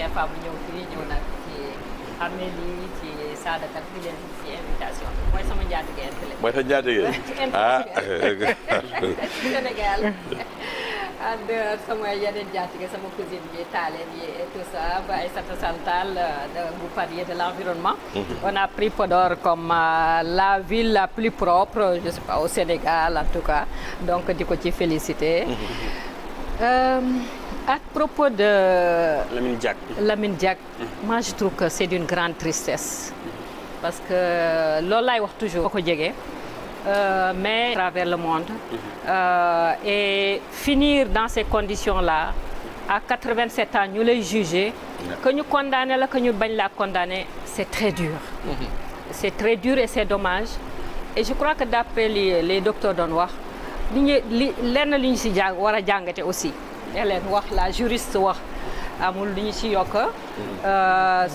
première fois bu ñëw fii ñëw nag ci Amélie ci Sadakat di leen ci invitation mooy sama njaatige intellectuel. mooy sa njaatige ah. Sénégal and sama yeneen njaatige sama cousine yi taaleen yi et tout ça ba Aïssata Santal vous parliez de l'environnement. On a pris Podor comme la ville la plus propre je sais pas au Sénégal en tout cas donc di ko ci féliciter. À propos de Lamine Diack, moi je trouve que c'est d'une grande tristesse parce que loolu laay wax toujours ko jege mais à travers le monde et finir dans ces conditions-là à 87 ans ñu lay juger que ñu condamné la que ñu bañ laa condamné c'est très dur c'est très dur et c'est dommage et je crois que d'après les docteurs doon wax lenn li ñu si jàng war a jàngate aussi leen wax la juriste wax amul lu ñu ci yokk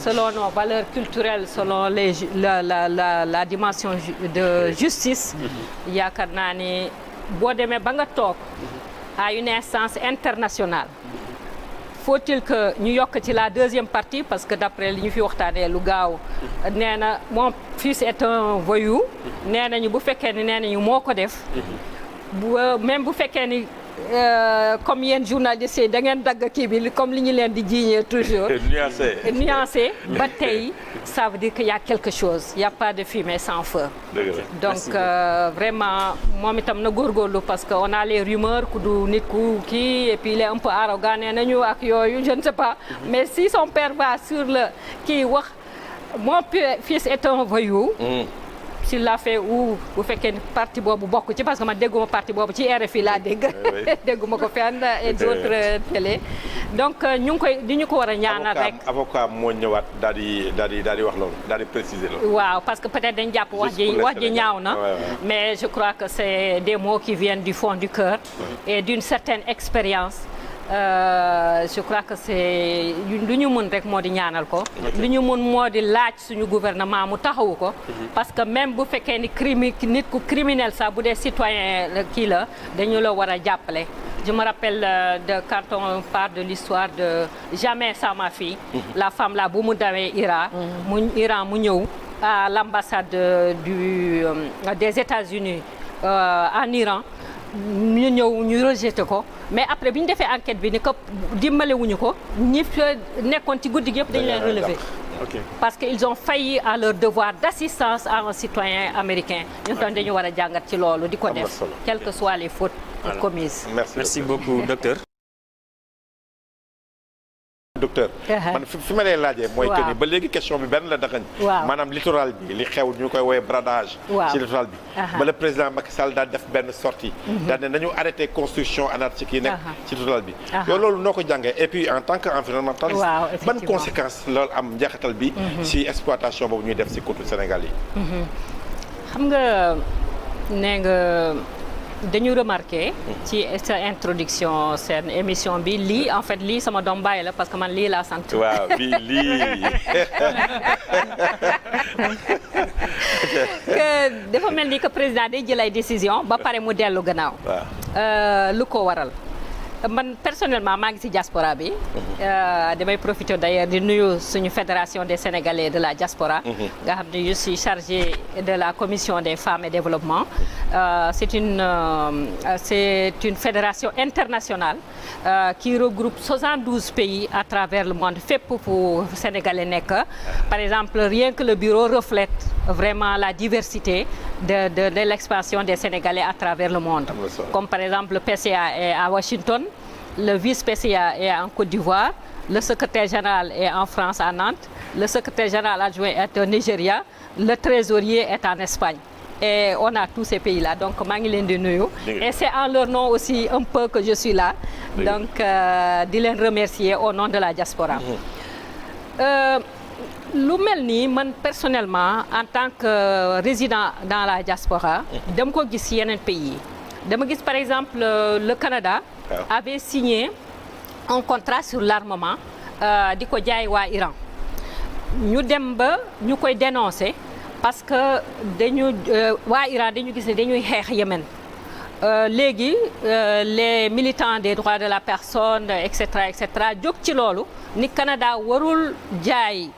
selon nos valeurs culturelles selon la dimension de justice yaakaar naa ni boo demee ba nga toog à une instance internationale faut-il que ñu yokk ci la deuxième partie parce que d'après li ñu fi waxtaanee lu gaaw nee na mon fils est un voyou nee nañu bu fekkee ni nee nañu moo ko def même bu fekkee ni comme yéen journalistes yi da ngeen dagg kii bi comme li ñu leen di jiiñee toujours nuancé ba tey ça veut dire qu'il y a quelque chose il y a pas de fumée sans feu donc vraiment moom itam na góorgóorlu parce que on a les rumeurs ku du nit ku kii et puis il est un peu arrogant nee nañu ak yooyu je ne sais pas mais si son père va sur le kii wax mon fils est un voyou s'il l'a fait ou bu fekkee parti boobu bokk ci parce que man dégguma parti boobu ci RFI laa dégg dégguma ko fenn et d'autres télé donc ñu ngi koy di ñu ko war a ñaanal rek avocat moo ñëwaat daal di wax loolu daal di préciser loolu waaw parce que peut-être dañ jàpp wax ji ñaaw na mais je crois que c'est des mots qui viennent du fond du cœur et d'une certaine expérience je crois que c'est lu ñu mën rek moo di ñaanal ko lu ñu mën moo di laaj suñu gouvernement mu taxawu ko parce que même bu fekkee ni nit ku criminel sax bu dee citoyen kii la dañu la war a jàppale je me rappelle de quand on parle de l'histoire de Jamais sans ma fille la femme là bu mu dawee Iran mu ñëw à l'ambassade des États-Unis en Iran ñu ñëw ñu rejeté ko mais après bi ñu defee enquête bi ni ko dimbalewuñu ko ñi nekkoon ci guddi gi yëpp dañu leen relever parce que ils ont failli à leur devoir d'assistance à un citoyen américain ñun tam dañu war a jàngat ci loolu di ko def quelles que soient les fautes commises. Merci beaucoup docteur. docteur man fi ma lay laajee mooy que ni ba léegi question bi benn la daxañ maanaam littoral bi li xew ñu koy woowee bradage ci littoral bi ba le président Macky Sall daal def benn sortie daal ne nañu arrêté construction anarchique yi nekk ci littoral bi yow loolu noo ko jàngee et puis en tant que environnementaliste ban conséquence loolu am njeexital bi ci exploitation boobu ñuy def ci côte Sénégal yi xam nga nee nga dañu remarqué ci sa introduction seen émission bi lii en fait lii sama doom bàyyi la parce que man lii laa sant waaw bi lii que dafa mel ni que président day jël ay décision ba pare mu dellu gannaaw lu ko waral man personnellement maa ngi ci diaspora bi damay profiter d'ailleurs di nuyu suñu fédération des Sénégalais de la diaspora nga xam ne je suis chargée de la commission des femmes et développement c'est une fédération internationale qui regroupe 72 pays à travers le monde fépp pour Sénégalais nekk par exemple rien que le bureau reflète vraiment la diversité de l'expansion des Sénégalais à travers le monde comme par exemple le PCA est à Washington le vice-PCA est en Côte d'Ivoire le secrétaire général est en France à Nantes le secrétaire général adjoint est au Nigeria le trésorier est en Espagne et on a tous ces pays-là donc maa ngi leen di nuyu et c'est en leur nom aussi un peu que je suis là donc di leen remercier au nom de la diaspora lu mel nii man personnellement en tant que résident dans la diaspora dama ko gis yeneen pays yi dama gis par exemple le Canada avait signé un contrat sur l'armement di ko jaay waa Iran ñu dem ba ñu koy dénoncer parce que dañu waa Iran dañu gis ne dañuy xeex Yémen léegi les militants des droits de la personne et cetera jóg ci loolu ni Canada warul jaay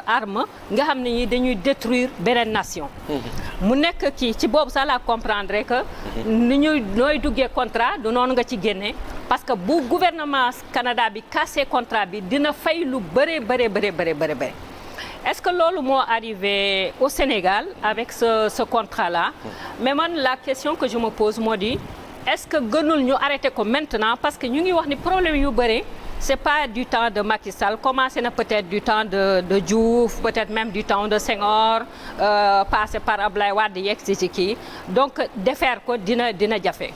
arme nga xam ne ñi dañuy détruire beneen nation. mu nekk kii ci boobu sax la comprendre que ni ñuy nooy duggee contrat du noonu nga ci génnee parce que bu gouvernement Canada bi cassé contrat bi dina fay lu bëree bëri. Est-ce que loolu moo arrivé au Sénégal avec ce contrat-là? Mais man la question que je me pose moo di est-ce que gënul ñu arrêté ko maintenant parce que ñu ngi wax ni problème yu bëri c'est pas du temps de Macky Sall commencé na peut-être du temps de Diouf peut-être même du temps de Senghor passé par Ablaye Wade yegg si ci kii donc défaire ko dina jafe.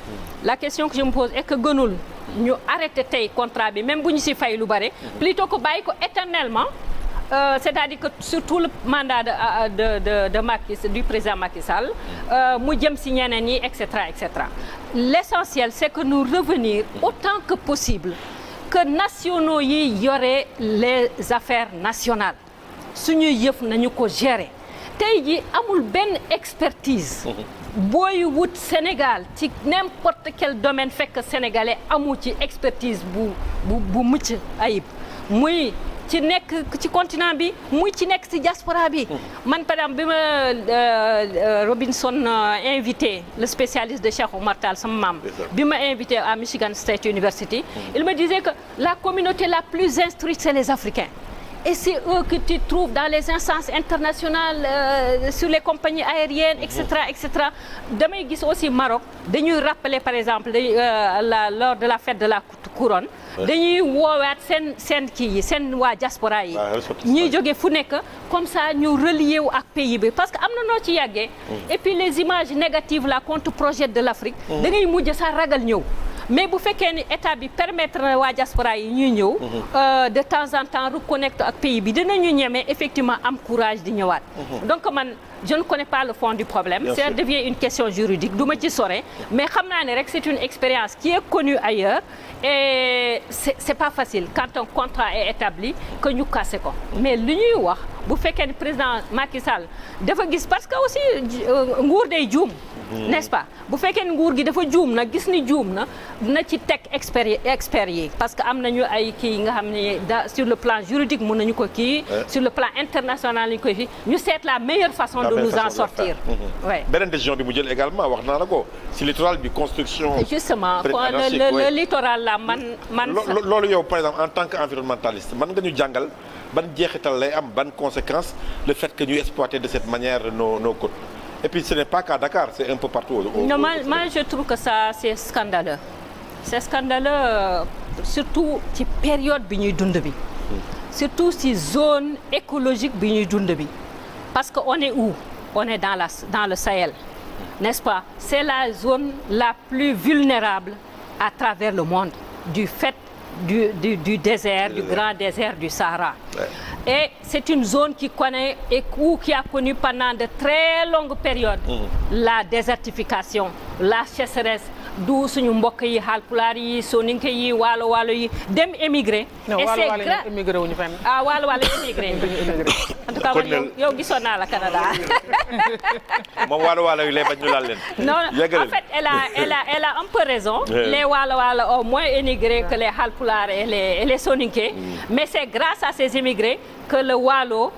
La question que je me pose est que gënul ñu arrêté tey contrat bi même bu ñu si fay lu bëri plutôt que bàyyi ko éternellement. C'est-à-dire que sur tout le mandat du président Macky Sall mu jëm si ñeneen ñi et cetera. L'essentiel c'est que nous revenir autant que possible que nationaux yi yore les affaires nationales suñuy yëf nañu ko gérer tey ji amul benn expertise booy wut Sénégal ci n'importe quel domaine fekk sénégalais amu ci expertise bu mucc ayib muy ci nekk ci continent bi muy ci nekk ci diaspora bi man par exemple bi ma Robinson invité le spécialiste de Cheikh Oumar Tall sama maam bi ma invité à Michigan State University il me disait que la communauté la plus instruite c'est les Africains et c'est eux que tu trouves dans les instances internationales sur les compagnies aériennes et cetera damay gis aussi Maroc dañuy rappeler par exemple lors de la fête de la couronne dañuy woowaat seen kii yi seen waa diaspora yi ñuy jóge fu nekk comme ça ñu relier wu ak pays bi parce que am na noo ci yàggee et puis les images négatives là qu'on te projette de l'Afrique da ngay mujj sa ragal ñëw mais bu fekkee ni état bi permettre na waa diaspora yi ñuy ñëw de temps en temps reconnecter ak pays bi dinañu ñemee effectivement am courage di ñëwaat donc man je ne connais pas le fond du problème ça devient une question juridique du ma ci sore mais xam naa ne rek c'est une expérience qui est connue ailleurs et c'est pas facile quand un contrat est établi que ñu cassé ko mais li ñuy wax bu fekkee ni président Macky Sall dafa gis parce que aussi nguur day juum n'est-ce pas bu fekkee ni nguur gi dafa juum na gis ni juum na dina ci teg experts yi parce que am nañu ay kii nga xam ne sur le plan juridique mën nañu ko kii sur le plan international lañu koy fi ñu seet la meilleure façon de nous en sortir beneen décision bi mu jël également wax naa la ko si littoral bi construction justement le littoral la man loolu yow par exemple en tant qu'environnementaliste man nga ñu jàngal ban jeexital lay am ban conséquence le fait que ñuy exploiter de cette manière nos côtes et puis ce n'est pas qu'à Dakar c'est un peu partout non moi je trouve que ça c'est scandaleux surtout ci période bi ñuy dund bi surtout ci zone écologique bi ñuy dund bi parce que on est où on est dans le Sahel n'est-ce pas c'est la zone la plus vulnérable à travers le monde du fait du désert du grand désert du Sahara et c'est une zone qui connaît et qui a connu pendant de très longues périodes la désertification la sécheresse du suñu mbokk yi Haalpulaar yi Soninké yi waalo yi dem émigré et c'est grave émigré wuñu fenn waalo émigré en tout cas man yow gisoon naa la Canada moom waalo yi lay bañ ñu laal leen non en fait elle a un peu raison les waalo au moins émigré que les Haalpulaar et les Soninké mais c'est grâce à ces émigrés que le waalo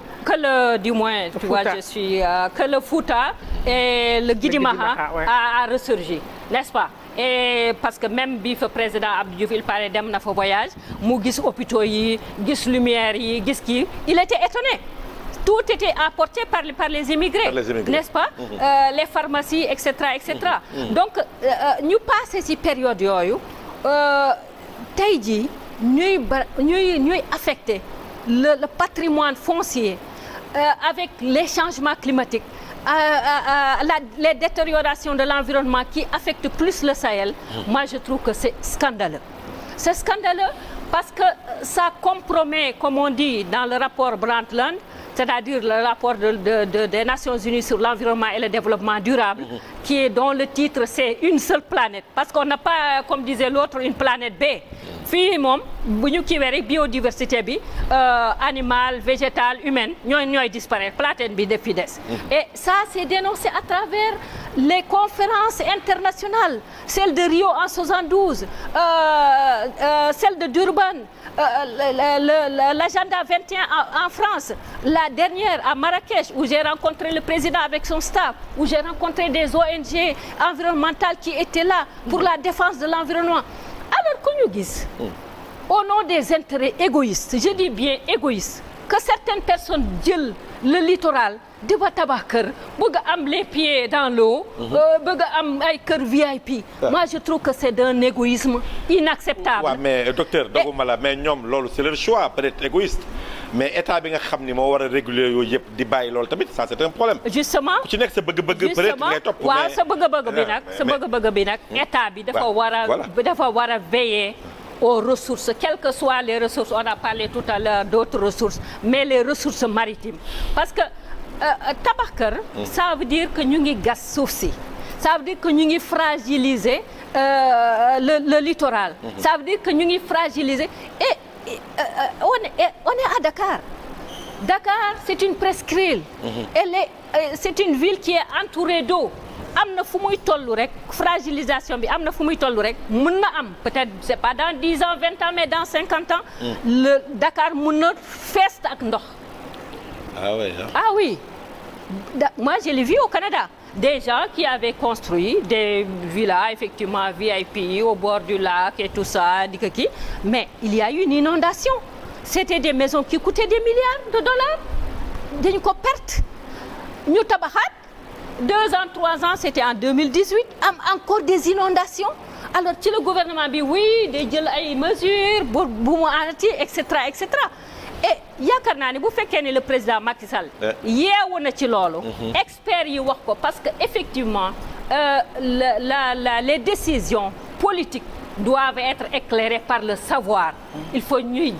du moins tu vois je suis que le Fouta et le Guidimaha a ressurgi n'est-ce pas et parce que même bi fa président Abdou Diouf il paraît dem na fa voyage mu gis hôpitaux yi gis lumière yi gis kii il était étonné tout était apporté par les immigrés n'est-ce pas les pharmacies et cetera donc ñu passé ci période yooyu tey jii ñuy affecté le patrimoine foncier avec les changements climatiques les détériorations de l'environnement qui affectent plus le Sahel moi je trouve que c'est scandaleux parce que ça compromet comme on dit dans le rapport Brundtland c'est-à-dire le rapport des Nations Unies sur l'environnement et le développement durable dont le titre c'est une seule planète parce qu'on n'a pas comme disait l'autre une planète B fii moom bu ñu kiiwee rek biodiversité bi animal végétal humaine ñooy disparaître planète bi def fi des. Et ça c'est dénoncé à travers les conférences internationales, celle de Rio en 72, celle de Durban, l'agenda 21 en France, la dernière à Marrakech où j'ai rencontré le président avec son staff, où j'ai rencontré des ONG environnementales qui étaient là pour la défense de l'environnement. Alors que ñu gis au nom des intérêts égoïstes, je dis bien égoïstes, que certaines personnes jël le littoral di fa tabax kër bëgg am les pieds dans l'eau, bëgg am ay kër VIP. Moi je trouve que c'est d'un égoïsme inacceptable. waaw mais docteur doguma la mais ñoom loolu c'est leur choix peut-être égoïste mais état bi nga xam ni moo war a réguler yooyu yëpp di bàyyi loolu tamit ça c'est un problème. Justement ku ci nekk sa bëgg-bëgg peut-être ngay topp. waaw sa bëgg-bëgg bi nag état bi dafa war a veiller aux ressources, quelles que soient les ressources. On a parlé tout à l'heure d'autres ressources, mais les ressources maritimes. Parce que tabax kër, ça veut dire que ñu ngi gas suuf si. Ça veut dire que ñu ngi fragiliser le littoral. Ça veut dire que ñu ngi fragiliser et on est à Dakar. Dakar, c'est une presqu'île. C'est une ville qui est entourée d'eau. am na fu muy tollu rek fragilisation bi am na fu muy tollu rek mën na am peut-être c'est pas dans 10 ans 20 ans mais dans 50 ans le Dakar mën na fees ak ndox. Ah oui moi je l'ai vu au Canada, des gens qui avaient construit des villas effectivement VIP au bord du lac et tout ça di ko kii, mais il y a eu une inondation. C'était des maisons qui coûtaient des milliards de dollars, dañu ko perte ñu tabaxaat 2 ans 3 ans, c'était en 2018, encore des inondations. Alors ci le gouvernement bi oui day jël ay mesures bu mu arrêté et cetera et cetera. Et yaakaar naa ne bu fekkee ne le président Macky Sall yeewu na ci loolu experts yi wax ko parce que effectivement les décisions politiques doivent être éclairées par le savoir. Il faut ñuy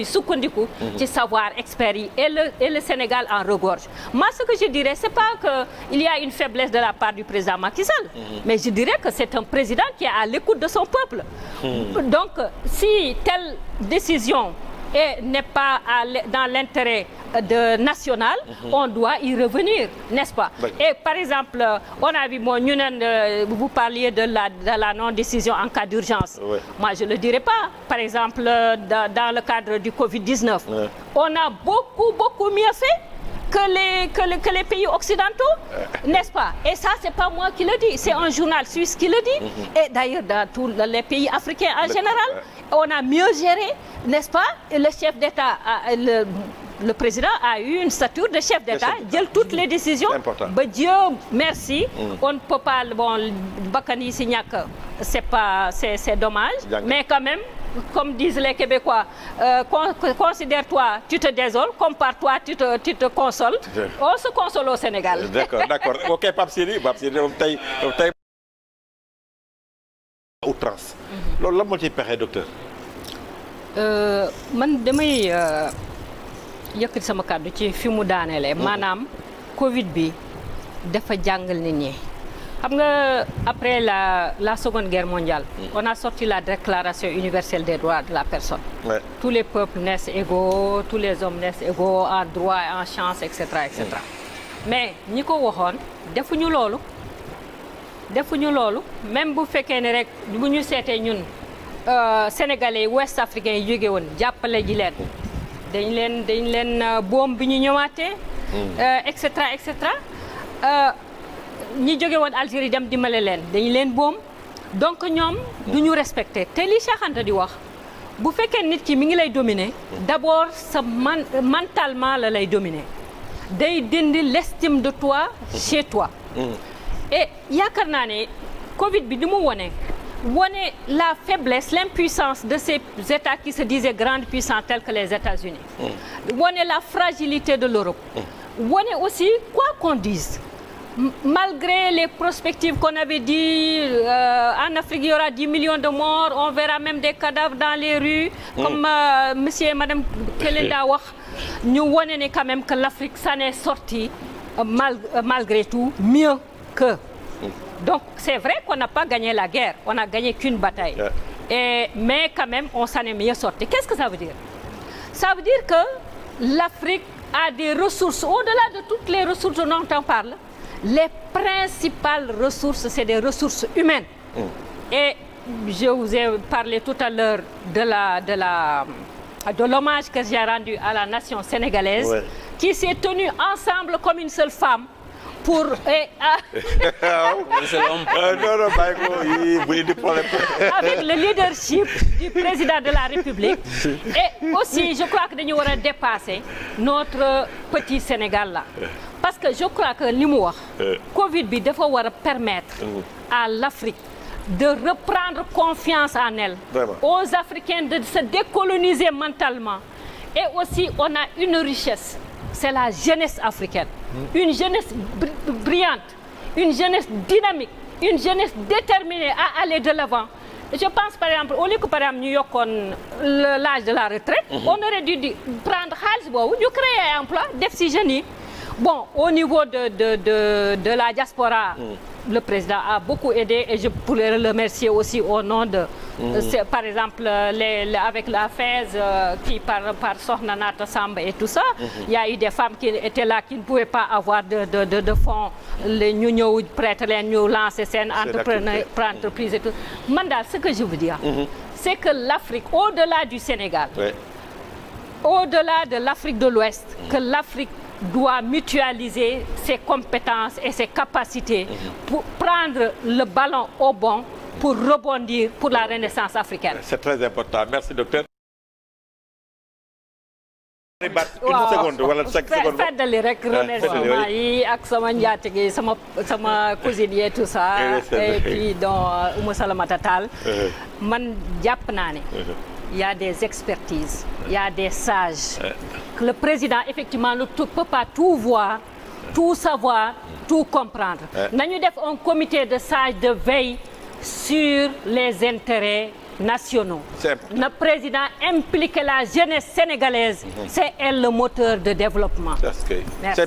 sukkandiku ci savoir experts yi et le Sénégal en regorge. Moi ce que je dirais c'est pas que il y a une faiblesse de la part du président Macky Sall, mais je dirais que c'est un président qui est à l'écoute de son peuple. Donc si telle décision n'est pas dans l'intérêt national, on doit y revenir, n'est-ce pas? Et par exemple, on a vu, vous parliez de la non-décision en cas d'urgence. Moi, je ne le dirais pas. Par exemple, dans le cadre du Covid-19, on a beaucoup mieux fait que les pays occidentaux, n'est-ce pas? Et ça, c'est pas moi qui le dis, c'est un journal suisse qui le dit. Et d'ailleurs, dans tous les pays africains en général, on a mieux géré, n'est-ce pas? Et le chef d'État, le président a eu une stature de chef d'État, jël toutes les décisions. Ba Dieu merci, on ne peut pas, bon, bakkan yi si ñàkk, c'est dommage, mais quand même, comme disent les Québécois, considère-toi, tu te désoles, compare-toi, tu te consoles. On se console au Sénégal. D'accord. Ok, Pape Sidi tey outrance. Loolu la moo ciy pexe docteur. Man damay yëkkati sama kàddu ci fi mu daanelee. Maanaam Covid bi dafa jàngal nit ñi. Xam nga après la Seconde Guerre mondiale, on a sorti la Déclaration universelle des droits de la personne. Tous les peuples naissent égaux, tous les hommes naissent égaux en droit et en chance, etc. Mais ñi ko waxoon defuñu loolu. Même bu fekkee ne rek bu ñu seetee ñun sénégalais ouest africains yi jóge woon jàppale ji leen dañ leen boom bi ñu ñëwaatee et cetera ñi jóge woon Algérie dem dimbale leen dañ leen boom donc ñoom du ñu respecté te li Cheikh Anta di wax bu fekkee nit ki mi ngi lay dominer d'abord sa mentalement la lay dominer day dindi l'estime de toi chez toi. Et yaakaar naa ne Covid bi di mu wone la faiblesse, l'impuissance de ces États qui se disaient grandes puissances tels que les États-Unis. Wone la fragilité de l'Europe. Wone aussi, quoi qu'on dise, malgré les perspectives qu'on avait dit, en Afrique il y aura 10 millions de morts, on verra même des cadavres dans les rues, comme monsieur et madame Kelenda wax, ñu wone ne quand même que l'Afrique s'en est sortie malgré tout mieux que. Donc c'est vrai qu'on n'a pas gagné la guerre, on n'a gagné qu'une bataille. Mais quand même, on s'en est mieux sorti. Qu'est-ce que ça veut dire? Ça veut dire que l'Afrique a des ressources, au-delà de toutes les ressources dont on parle, les principales ressources, c'est des ressources humaines. Et je vous ai parlé tout à l'heure de l'hommage que j'ai rendu à la nation sénégalaise, qui s'est tenue ensemble comme une seule femme pour... avec le leadership du président de la République. Et aussi, je crois que nous devons dépasser notre petit Sénégal là. Parce que je crois que l'IMOA, Covid, doit permettre à l'Afrique de reprendre confiance en elle, aux Africains de se décoloniser mentalement. Et aussi, on a une richesse, c'est la jeunesse africaine. Une jeunesse brillante, une jeunesse dynamique, une jeunesse déterminée à aller de l'avant. Je pense par exemple, au lieu que par exemple New York l'âge de la retraite, on aurait dû prendre nous créer un emploi, des jeunes. Bon, au niveau de la diaspora, le président a beaucoup aidé et je pourrais le remercier aussi au nom de, par exemple, avec la FES qui par Sohnanata Samba et tout ça, il y a eu des femmes qui étaient là qui ne pouvaient pas avoir de fonds, nous prêter, nous lancer cette entreprise et tout. Mandal, ce que je veux dire, c'est que l'Afrique, au-delà du Sénégal, au-delà de l'Afrique de l'Ouest, que l'Afrique doit mutualiser ses compétences et ses capacités pour prendre le ballon au bon pour rebondir pour la renaissance africaine. C'est très important. Merci, docteur. Une seconde, voilà, 5 secondes. Faites de remerciements avec sama njaatige sama cousine et tout ça. Et puis dans Oumou Salamata Tall. Man jàpp naa ne il y a des expertises, il y a des sages. Que le président, effectivement, ne peut pas tout voir, tout savoir, tout comprendre. Nous avons un comité de sages de veille sur les intérêts nationaux. Le président implique la jeunesse sénégalaise. C'est elle le moteur de développement. Merci.